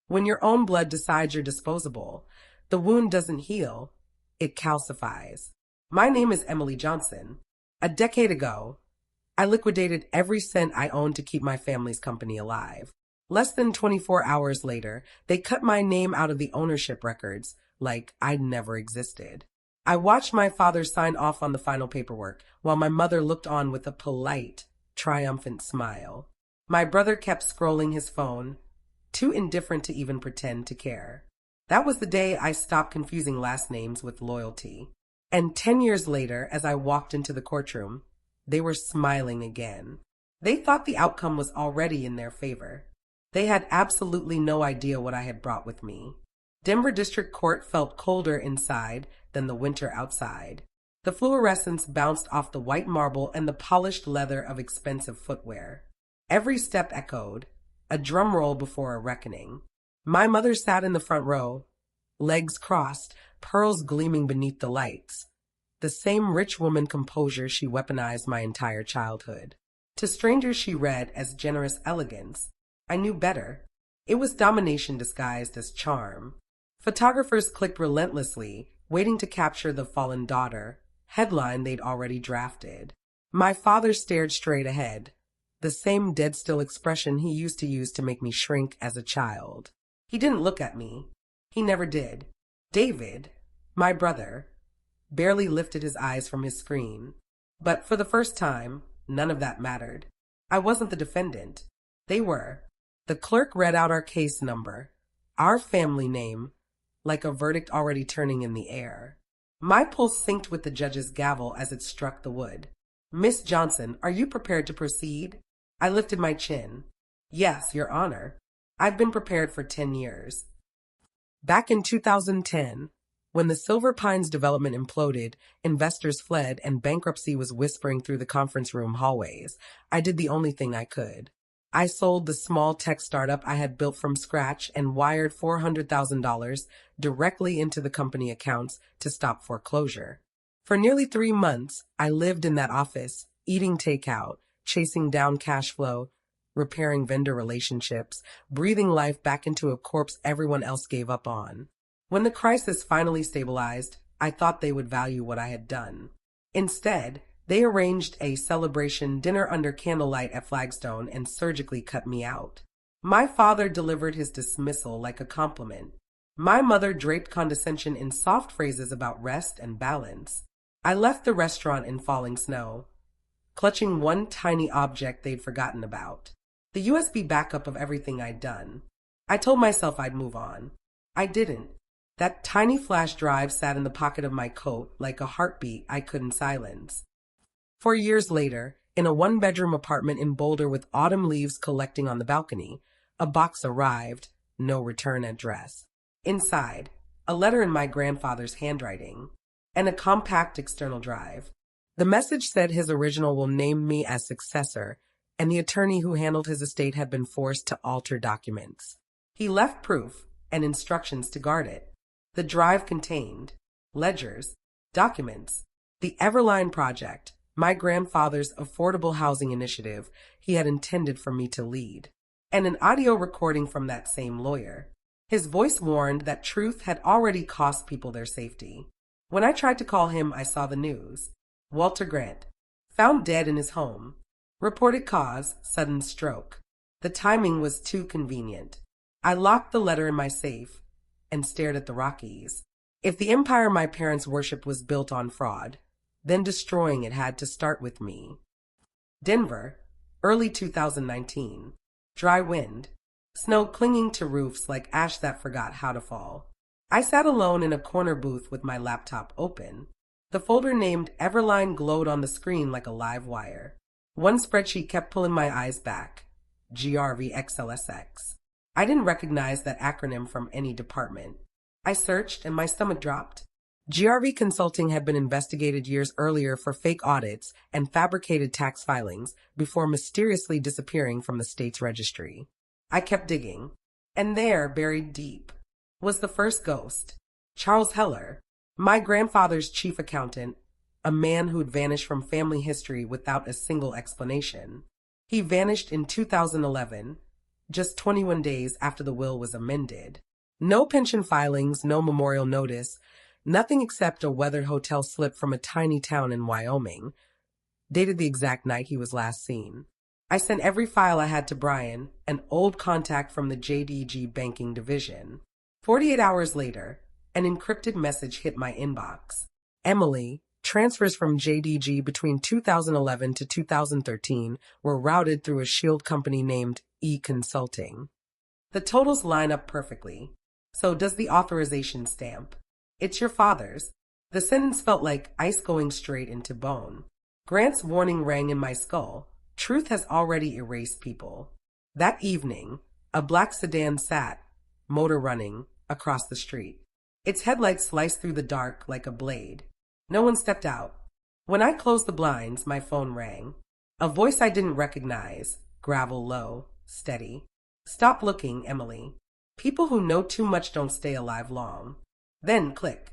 When your own blood decides you're disposable, the wound doesn't heal, it calcifies. My name is Emily Johnson. A decade ago, I liquidated every cent I owned to keep my family's company alive. Less than 24 hours later, they cut my name out of the ownership records, like I'd never existed. I watched my father sign off on the final paperwork, while my mother looked on with a polite, triumphant smile. My brother kept scrolling his phone, too indifferent to even pretend to care. That was the day I stopped confusing last names with loyalty. And 10 years later, as I walked into the courtroom, they were smiling again. They thought the outcome was already in their favor. They had absolutely no idea what I had brought with me. Denver District Court felt colder inside than the winter outside. The fluorescence bounced off the white marble and the polished leather of expensive footwear. Every step echoed, a drum roll before a reckoning. My mother sat in the front row, legs crossed, pearls gleaming beneath the lights. The same rich woman composure she weaponized my entire childhood. To strangers she read as generous elegance. I knew better. It was domination disguised as charm. Photographers clicked relentlessly, waiting to capture the fallen daughter, headline they'd already drafted. My father stared straight ahead, the same dead-still expression he used to use to make me shrink as a child. He didn't look at me. He never did. David, my brother, barely lifted his eyes from his screen. But for the first time, none of that mattered. I wasn't the defendant. They were. The clerk read out our case number, our family name, like a verdict already turning in the air. My pulse synced with the judge's gavel as it struck the wood. Miss Johnson, are you prepared to proceed? I lifted my chin. Yes, Your Honor. I've been prepared for 10 years. Back in 2010, when the Silver Pines development imploded, investors fled, and bankruptcy was whispering through the conference room hallways, I did the only thing I could. I sold the small tech startup I had built from scratch and wired $400,000 directly into the company accounts to stop foreclosure. For nearly 3 months, I lived in that office, eating takeout, chasing down cash flow, repairing vendor relationships, breathing life back into a corpse everyone else gave up on. When the crisis finally stabilized, I thought they would value what I had done. Instead, they arranged a celebration dinner under candlelight at Flagstone and surgically cut me out. My father delivered his dismissal like a compliment. My mother draped condescension in soft phrases about rest and balance. I left the restaurant in falling snow, clutching one tiny object they'd forgotten about. The USB backup of everything I'd done. I told myself I'd move on. I didn't. That tiny flash drive sat in the pocket of my coat like a heartbeat I couldn't silence. 4 years later, in a one-bedroom apartment in Boulder with autumn leaves collecting on the balcony, a box arrived, no return address. Inside, a letter in my grandfather's handwriting, and a compact external drive. The message said his original will name me as successor, and the attorney who handled his estate had been forced to alter documents. He left proof and instructions to guard it. The drive contained ledgers, documents, the Everline Project, my grandfather's affordable housing initiative he had intended for me to lead, and an audio recording from that same lawyer. His voice warned that truth had already cost people their safety. When I tried to call him, I saw the news. Walter Grant, found dead in his home. Reported cause, sudden stroke. The timing was too convenient. I locked the letter in my safe and stared at the Rockies. If the empire my parents worshipped was built on fraud, then destroying it had to start with me. Denver, early 2019. Dry wind. Snow clinging to roofs like ash that forgot how to fall. I sat alone in a corner booth with my laptop open. The folder named Everline glowed on the screen like a live wire. One spreadsheet kept pulling my eyes back. GRVXLSX. I didn't recognize that acronym from any department. I searched and my stomach dropped. GRV Consulting had been investigated years earlier for fake audits and fabricated tax filings before mysteriously disappearing from the state's registry. I kept digging, and there, buried deep, was the first ghost, Charles Heller, my grandfather's chief accountant, a man who'd vanished from family history without a single explanation. He vanished in 2011, just 21 days after the will was amended. No pension filings, no memorial notice, nothing except a weathered hotel slip from a tiny town in Wyoming, dated the exact night he was last seen. I sent every file I had to Brian, an old contact from the JDG banking division. 48 hours later, an encrypted message hit my inbox. Emily, transfers from JDG between 2011 to 2013 were routed through a shield company named E-Consulting. The totals line up perfectly. So does the authorization stamp. It's your father's. The sentence felt like ice going straight into bone. Grant's warning rang in my skull. Truth has already erased people. That evening, a black sedan sat, motor running, across the street. Its headlights sliced through the dark like a blade. No one stepped out. When I closed the blinds, my phone rang. A voice I didn't recognize, gravel low, steady. Stop looking, Emily. People who know too much don't stay alive long. Then click.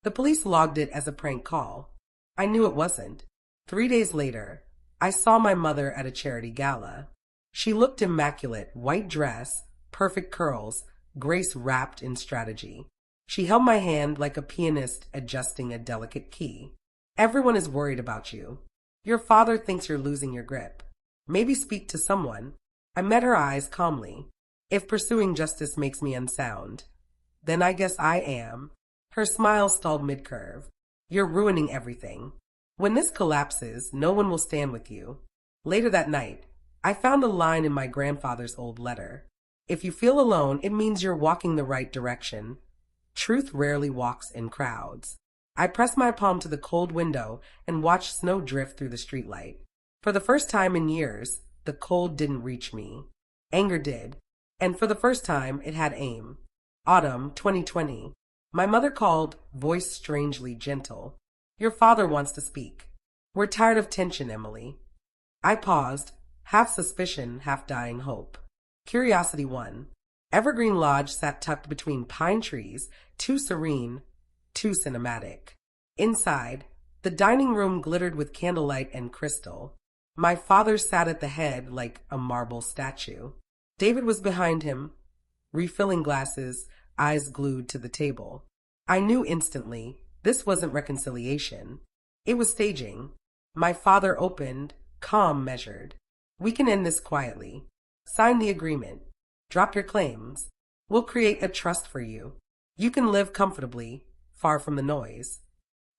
The police logged it as a prank call. I knew it wasn't. 3 days later, I saw my mother at a charity gala. She looked immaculate, white dress, perfect curls, grace wrapped in strategy. She held my hand like a pianist adjusting a delicate key. Everyone is worried about you. Your father thinks you're losing your grip. Maybe speak to someone. I met her eyes calmly. If pursuing justice makes me unsound, then I guess I am. Her smile stalled mid-curve. You're ruining everything. When this collapses, no one will stand with you. Later that night, I found a line in my grandfather's old letter. If you feel alone, it means you're walking the right direction. Truth rarely walks in crowds. I pressed my palm to the cold window and watched snow drift through the streetlight. For the first time in years, the cold didn't reach me. Anger did. And for the first time, it had aim. Autumn 2020. My mother called, voice strangely gentle. Your father wants to speak. We're tired of tension, Emily. I paused, half suspicion, half dying hope. Curiosity won. Evergreen Lodge sat tucked between pine trees, too serene, too cinematic. Inside, the dining room glittered with candlelight and crystal. My father sat at the head like a marble statue. David was behind him, refilling glasses, eyes glued to the table. I knew instantly this wasn't reconciliation. It was staging. My father opened, calm, measured. We can end this quietly. Sign the agreement. Drop your claims. We'll create a trust for you. You can live comfortably, far from the noise.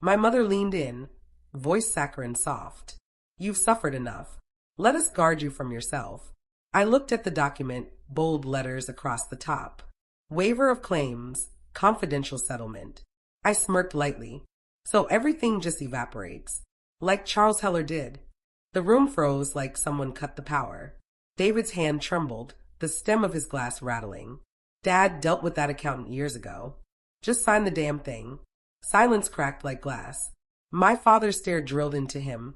My mother leaned in, voice saccharine soft. You've suffered enough. Let us guard you from yourself. I looked at the document, bold letters across the top. Waiver of claims, confidential settlement. I smirked lightly. So everything just evaporates. Like Charles Heller did. The room froze like someone cut the power. David's hand trembled, the stem of his glass rattling. Dad dealt with that accountant years ago. Just sign the damn thing. Silence cracked like glass. My father's stare drilled into him.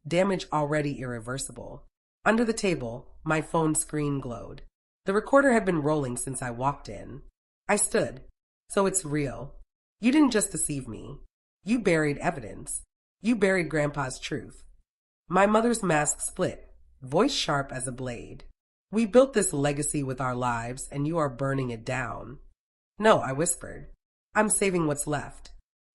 Damage already irreversible. Under the table, my phone screen glowed. The recorder had been rolling since I walked in. I stood. So it's real. You didn't just deceive me. You buried evidence. You buried Grandpa's truth. My mother's mask split, voice sharp as a blade. We built this legacy with our lives, and you are burning it down. No, I whispered. I'm saving what's left.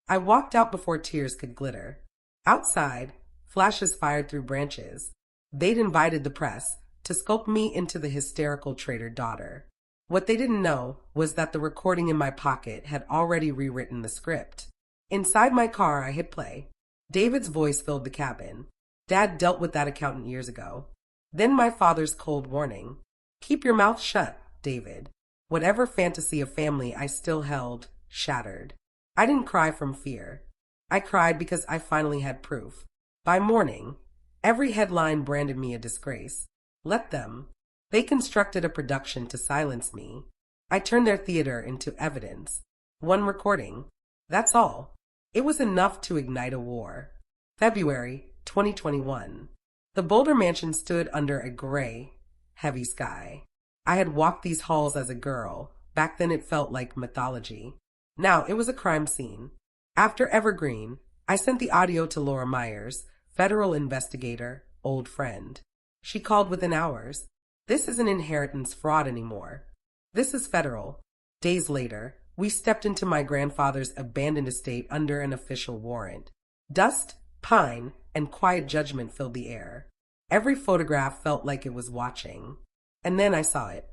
I walked out before tears could glitter. Outside, flashes fired through branches. They'd invited the press to sculpt me into the hysterical traitor daughter. What they didn't know was that the recording in my pocket had already rewritten the script. Inside my car, I hit play. David's voice filled the cabin. Dad dealt with that accountant years ago. Then my father's cold warning. Keep your mouth shut, David. Whatever fantasy of family I still held shattered. I didn't cry from fear. I cried because I finally had proof. By morning, every headline branded me a disgrace. Let them. They constructed a production to silence me. I turned their theater into evidence. One recording. That's all. It was enough to ignite a war. February 2021. The Boulder mansion stood under a gray, heavy sky. I had walked these halls as a girl. Back then it felt like mythology. Now it was a crime scene. After Evergreen, I sent the audio to Laura Myers, federal investigator, old friend. She called within hours. This isn't inheritance fraud anymore. This is federal. Days later, we stepped into my grandfather's abandoned estate under an official warrant. Dust, pine, and quiet judgment filled the air. Every photograph felt like it was watching. And then I saw it.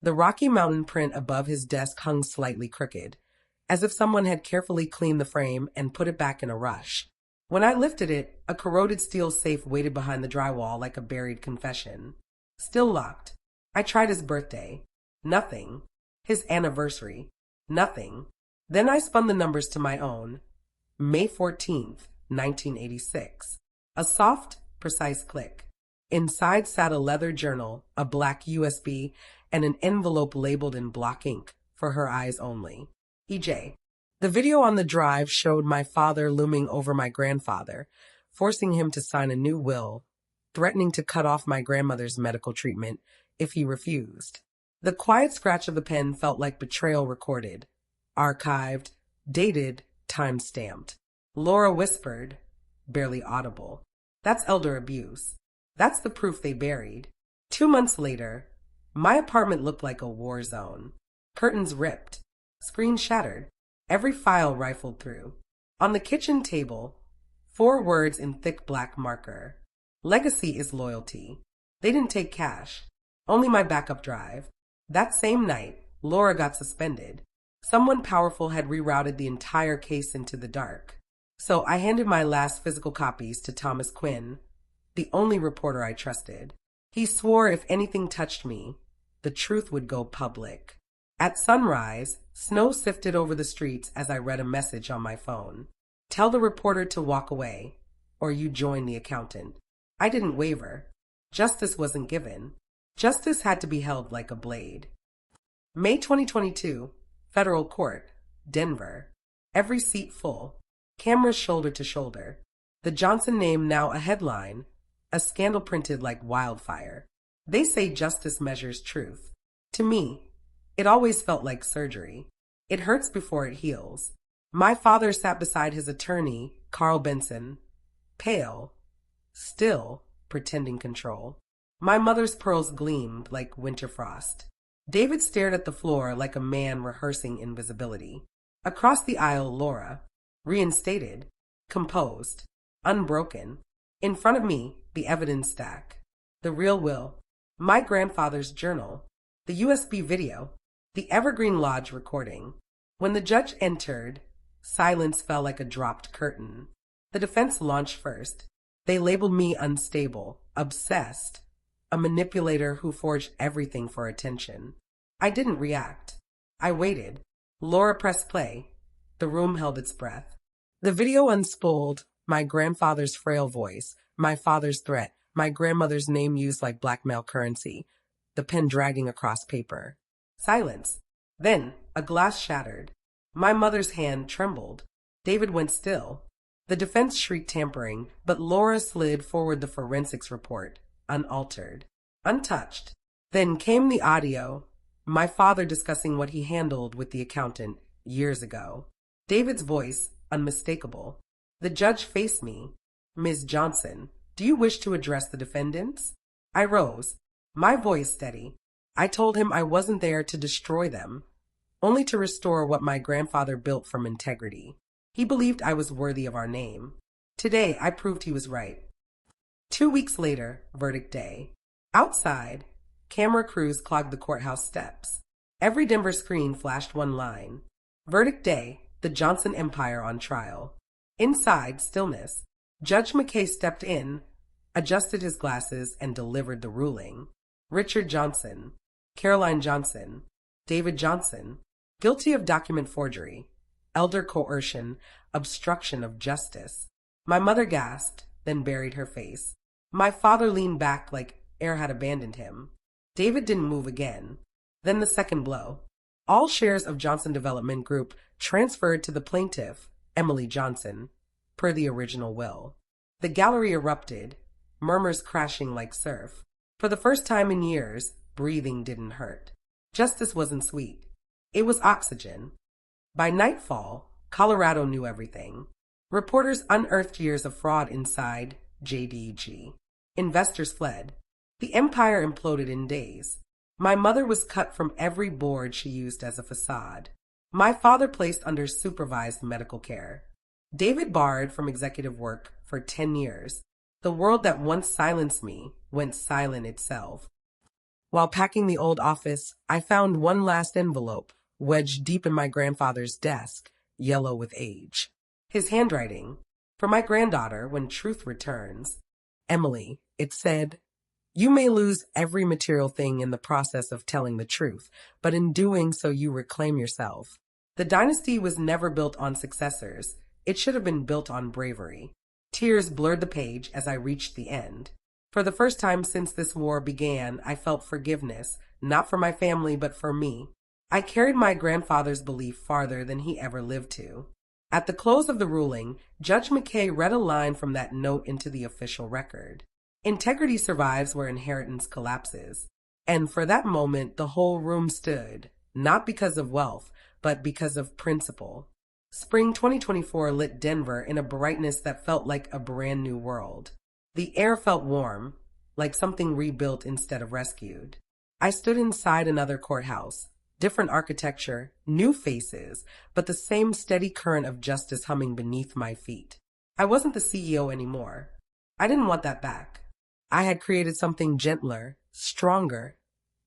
The Rocky Mountain print above his desk hung slightly crooked, as if someone had carefully cleaned the frame and put it back in a rush. When I lifted it, a corroded steel safe waited behind the drywall like a buried confession. Still locked. I tried his birthday. Nothing. His anniversary. Nothing. Then I spun the numbers to my own. May 14th, 1986. A soft, precise click. Inside sat a leather journal, a black USB, and an envelope labeled in block ink, for her eyes only. EJ. The video on the drive showed my father looming over my grandfather, forcing him to sign a new will, threatening to cut off my grandmother's medical treatment if he refused. The quiet scratch of the pen felt like betrayal recorded, archived, dated, time-stamped. Laura whispered, barely audible, "That's elder abuse. That's the proof they buried." 2 months later, my apartment looked like a war zone. Curtains ripped, screens shattered, every file rifled through. On the kitchen table, 4 words in thick black marker. Legacy is loyalty. They didn't take cash, only my backup drive. That same night, Laura got suspended. Someone powerful had rerouted the entire case into the dark. So I handed my last physical copies to Thomas Quinn, the only reporter I trusted. He swore if anything touched me, the truth would go public. At sunrise, snow sifted over the streets as I read a message on my phone. "Tell the reporter to walk away, or you join the accountant." I didn't waver. Justice wasn't given. Justice had to be held like a blade. May 2022, Federal Court, Denver. Every seat full. Cameras shoulder to shoulder. The Johnson name now a headline, a scandal printed like wildfire. They say justice measures truth. To me, it always felt like surgery. It hurts before it heals. My father sat beside his attorney, Carl Benson, pale, still pretending control. My mother's pearls gleamed like winter frost. David stared at the floor like a man rehearsing invisibility. Across the aisle, Laura, reinstated, composed, unbroken. In front of me, the evidence stack, the real will, my grandfather's journal, the USB video, the Evergreen Lodge recording. When the judge entered, silence fell like a dropped curtain. The defense launched first. They labeled me unstable, obsessed, a manipulator who forged everything for attention. I didn't react. I waited. Laura pressed play. The room held its breath. The video unspooled, my grandfather's frail voice, my father's threat, my grandmother's name used like blackmail currency, the pen dragging across paper. Silence. Then, a glass shattered. My mother's hand trembled. David went still. The defense shrieked tampering, but Laura slid forward the forensics report, unaltered, untouched. Then came the audio, my father discussing what he handled with the accountant years ago. David's voice, unmistakable. The judge faced me. "Ms. Johnson, do you wish to address the defendants?" I rose, my voice steady. I told him I wasn't there to destroy them, only to restore what my grandfather built from integrity. He believed I was worthy of our name. Today, I proved he was right. 2 weeks later, verdict day. Outside, camera crews clogged the courthouse steps. Every Denver screen flashed one line. Verdict day, the Johnson Empire on trial. Inside, stillness. Judge McKay stepped in, adjusted his glasses, and delivered the ruling. Richard Johnson, Caroline Johnson, David Johnson, guilty of document forgery, elder coercion, obstruction of justice. My mother gasped, then buried her face. My father leaned back like air had abandoned him. David didn't move again. Then the second blow. All shares of Johnson Development Group transferred to the plaintiff, Emily Johnson, per the original will. The gallery erupted, murmurs crashing like surf. For the first time in years, breathing didn't hurt. Justice wasn't sweet. It was oxygen. By nightfall, Colorado knew everything. Reporters unearthed years of fraud inside JDG. Investors fled. The empire imploded in days. My mother was cut from every board she used as a facade. My father placed under supervised medical care. David barred from executive work for 10 years. The world that once silenced me went silent itself. While packing the old office, I found one last envelope wedged deep in my grandfather's desk, yellow with age. His handwriting, for my granddaughter when truth returns. Emily, it said, you may lose every material thing in the process of telling the truth, but in doing so you reclaim yourself. The dynasty was never built on successors. It should have been built on bravery. Tears blurred the page as I reached the end. For the first time since this war began, I felt forgiveness, not for my family but for me. I carried my grandfather's belief farther than he ever lived to. At the close of the ruling, Judge McKay read a line from that note into the official record. Integrity survives where inheritance collapses. And for that moment, the whole room stood, not because of wealth, but because of principle. Spring 2024 lit Denver in a brightness that felt like a brand new world. The air felt warm, like something rebuilt instead of rescued. I stood inside another courthouse. Different architecture, new faces, but the same steady current of justice humming beneath my feet. I wasn't the CEO anymore. I didn't want that back. I had created something gentler, stronger.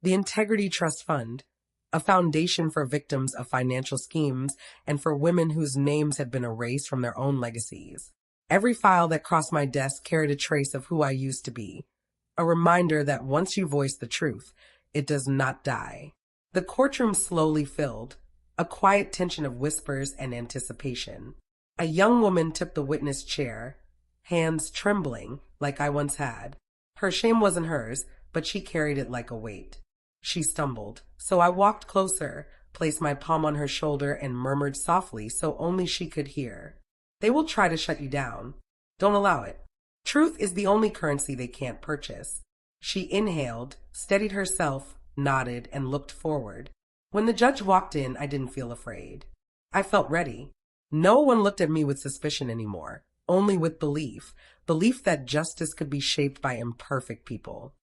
The Integrity Trust Fund, a foundation for victims of financial schemes and for women whose names had been erased from their own legacies. Every file that crossed my desk carried a trace of who I used to be, a reminder that once you voice the truth, it does not die. The courtroom slowly filled, a quiet tension of whispers and anticipation. A young woman took the witness chair, hands trembling like I once had. Her shame wasn't hers, but she carried it like a weight. She stumbled, so I walked closer, placed my palm on her shoulder, and murmured softly so only she could hear. They will try to shut you down. Don't allow it. Truth is the only currency they can't purchase. She inhaled, steadied herself, nodded, and looked forward. When the judge walked in, I didn't feel afraid. I felt ready. No one looked at me with suspicion anymore, only with belief that justice could be shaped by imperfect people.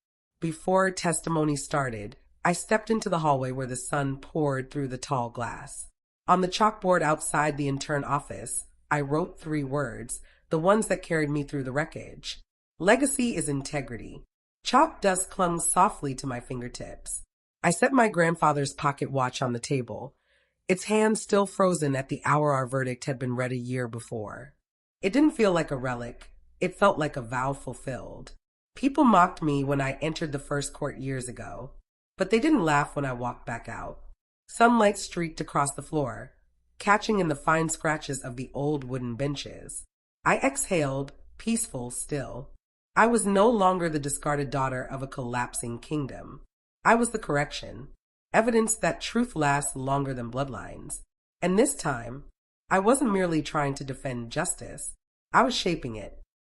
Before testimony started, I stepped into the hallway where the sun poured through the tall glass. On the chalkboard outside the intern office, I wrote 3 words, the ones that carried me through the wreckage. Legacy is integrity. Chalk dust clung softly to my fingertips. I set my grandfather's pocket watch on the table, its hands still frozen at the hour our verdict had been read a year before. It didn't feel like a relic. It felt like a vow fulfilled. People mocked me when I entered the first court years ago, but they didn't laugh when I walked back out. Sunlight streaked across the floor, catching in the fine scratches of the old wooden benches. I exhaled, peaceful still. I was no longer the discarded daughter of a collapsing kingdom. I was the correction, evidence that truth lasts longer than bloodlines. And this time, I wasn't merely trying to defend justice. I was shaping it.